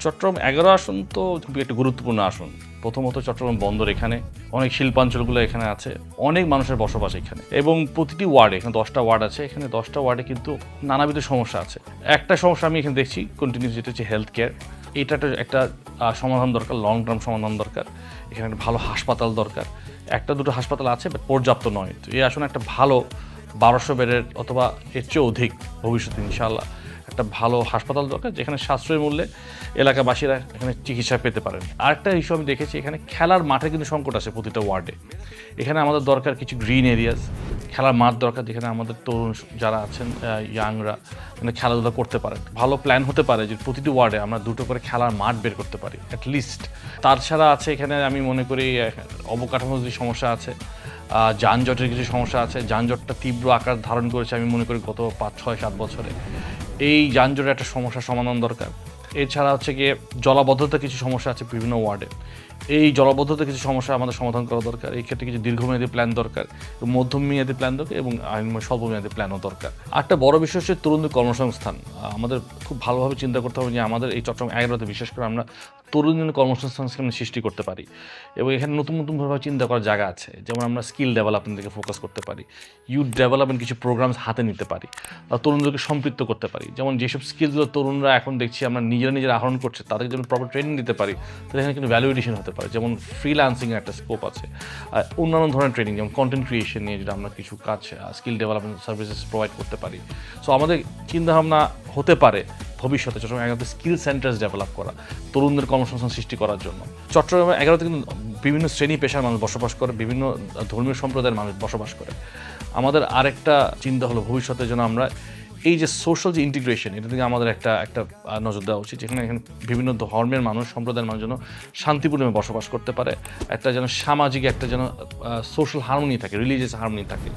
চট্টগ্রাম 11 আসন তো খুবই একটা গুরুত্বপূর্ণ আসন। প্রথমত চট্টগ্রাম বন্দর, এখানে অনেক শিল্পাঞ্চলগুলো এখানে আছে, অনেক মানুষের বসবাস এখানে, এবং প্রতিটি ওয়ার্ডে, এখানে 10টা ওয়ার্ড আছে, এখানে 10টা ওয়ার্ডে কিন্তু নানাবিধ সমস্যা আছে। একটা সমস্যা আমি এখানে দেখছি কন্টিনিউস, যেটা হচ্ছে হেলথ কেয়ার। এটা একটা সমাধান দরকার, লং টার্ম সমাধান দরকার। এখানে একটা ভালো হাসপাতাল দরকার। একটা দুটো হাসপাতাল আছে, বাট পর্যাপ্ত নয়। তো এই আসনে একটা ভালো 1200 বেডের অথবা এর চেয়ে অধিক ভবিষ্যতে ইনশাআল্লাহ একটা ভালো হাসপাতাল দরকার, যেখানে সাশ্রয়ী মূল্যে এলাকাবাসীরা এখানে চিকিৎসা পেতে পারেন। আরেকটা ইস্যু আমি দেখেছি, এখানে খেলার মাঠে কিন্তু সংকট আছে প্রতিটা ওয়ার্ডে। এখানে আমাদের দরকার কিছু গ্রিন এরিয়াস, খেলার মাঠ দরকার, যেখানে আমাদের তরুণ যারা আছেন, ইয়াংরা মানে খেলাধুলা করতে পারেন। ভালো প্ল্যান হতে পারে যে প্রতিটি ওয়ার্ডে আমরা দুটো করে খেলার মাঠ বের করতে পারি অ্যাটলিস্ট। তাছাড়া আছে এখানে আমি মনে করি অবকাঠামোর যে সমস্যা আছে, যানজটের কিছু সমস্যা আছে। যানজটটা তীব্র আকার ধারণ করেছে আমি মনে করি গত 5, 6, 7 বছরে। এই যানজটের একটা সমস্যার সমাধান দরকার। এছাড়া হচ্ছে গিয়ে জলাবদ্ধতা কিছু সমস্যা আছে বিভিন্ন ওয়ার্ডে। এই জলাবদ্ধতা কিছু সমস্যা আমাদের সমাধান করা দরকার। এই ক্ষেত্রে কিছু দীর্ঘমেয়াদী প্ল্যান দরকার, মধ্যমেয়াদী প্ল্যান দরকার, এবং স্বল্পমেয়াদী প্ল্যানও দরকার। আরেকটা বড় বিষয় হচ্ছে তরুণদের কর্মসংস্থান। আমাদের খুব ভালোভাবে চিন্তা করতে হবে যে আমাদের এই চট্টগ্রাম 11তে বিশেষ করে আমরা তরুণদের কর্মসংস্থান সৃষ্টি করতে পারি, এবং এখানে নতুন নতুনভাবে চিন্তা করার জায়গা আছে। যেমন আমরা স্কিল ডেভেলপমেন্ট থেকে ফোকাস করতে পারি, ইউথ ডেভেলপমেন্ট কিছু প্রোগ্রামস হাতে নিতে পারি, তরুণদেরকে সম্পৃক্ত করতে পারি। যেমন যেসব স্কিলগুলো তরুণরা এখন দেখছি আমরা নিজেরা আহরণ করছে, তাদেরকে যেন প্রপার ট্রেনিং দিতে পারি, তাহলে এখানে কিন্তু ভ্যালুয়েশন হতে পারে। যেমন ফ্রিল্যান্সিংয়ের একটা স্কোপ আছে, অন্যান্য ধরনের ট্রেনিং, যেমন কন্টেন্ট ক্রিয়েশন নিয়ে যদি আমরা কিছু কাজ, স্কিল ডেভেলপমেন্ট সার্ভিসেস প্রোভাইড করতে পারি। সো আমাদের চিন্তাভাবনা হতে পারে ভবিষ্যতে চট্টগ্রাম 11তে স্কিল সেন্টার্স ডেভেলপ করা, তরুণদের কর্মসংস্থান সৃষ্টি করার জন্য। চট্টগ্রাম 11তে কিন্তু বিভিন্ন শ্রেণী পেশার মানুষ বসবাস করে, বিভিন্ন ধর্মীয় সম্প্রদায়ের মানুষ বসবাস করে। আমাদের আরেকটা চিন্তা হলো ভবিষ্যতে যেন আমরা এই যে সোশ্যাল যে ইন্টিগ্রেশন, এটা থেকে আমাদের একটা নজর দেওয়া উচিত, যেখানে এখানে বিভিন্ন ধর্মের মানুষ, সম্প্রদায়ের মানুষ যেন শান্তিপূর্ণভাবে বসবাস করতে পারে। একটা যেন সামাজিক একটা যেন সোশ্যাল হারমোনি থাকে, রিলিজিয়াস হারমোনি থাকে,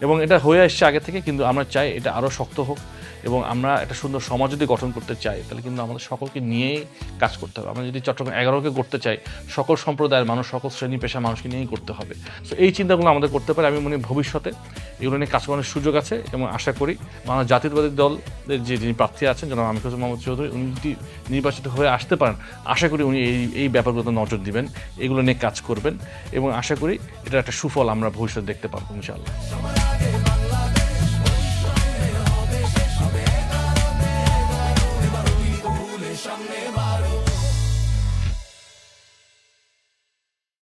এবং এটা হয়ে আসছে আগে থেকে। কিন্তু আমরা চাই এটা আরও শক্ত হোক, এবং আমরা একটা সুন্দর সমাজ যদি গঠন করতে চাই, তাহলে কিন্তু আমাদের সকলকে নিয়েই কাজ করতে হবে। আমরা যদি চট্টগ্রাম 11কে করতে চাই, সকল সম্প্রদায়ের মানুষ, সকল শ্রেণী পেশার মানুষকে নিয়েই করতে হবে। সো এই চিন্তাগুলো আমাদের করতে পারে। আমি মনে ভবিষ্যতে এগুলো নিয়ে কাজ করার সুযোগ আছে, এবং আশা করি বাংলাদেশ জাতীয়তাবাদী দলের যিনি প্রার্থী আছেন জনাব আমির হোসেন মোহাম্মদ চৌধুরী, উনি যদি নির্বাচিত হয়ে আসতে পারেন, আশা করি উনি এই ব্যাপারগুলোতে নজর দিবেন, এগুলো নিয়ে কাজ করবেন, এবং আশা করি এটার একটা সুফল আমরা ভবিষ্যতে দেখতে পারবো ইনশাআল্লাহ।